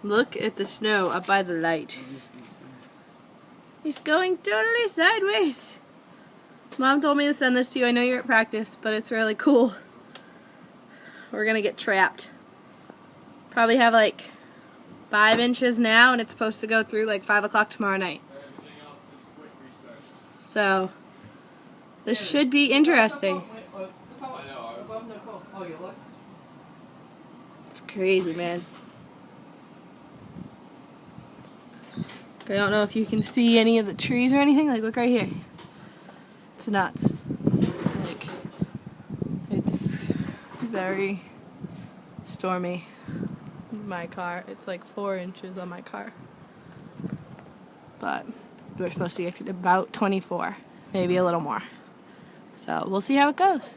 Look at the snow up by the light. He's going totally sideways. Mom told me to send this to you. I know you're at practice, but it's really cool. We're gonna get trapped. Probably have like 5 inches now, and it's supposed to go through like 5 o'clock tomorrow night. So this should be interesting. It's crazy, man. I don't know if you can see any of the trees or anything. Like, look right here. It's nuts. Like, it's very stormy. My car, it's like 4 inches on my car. But we're supposed to get to about 24, maybe a little more. So we'll see how it goes.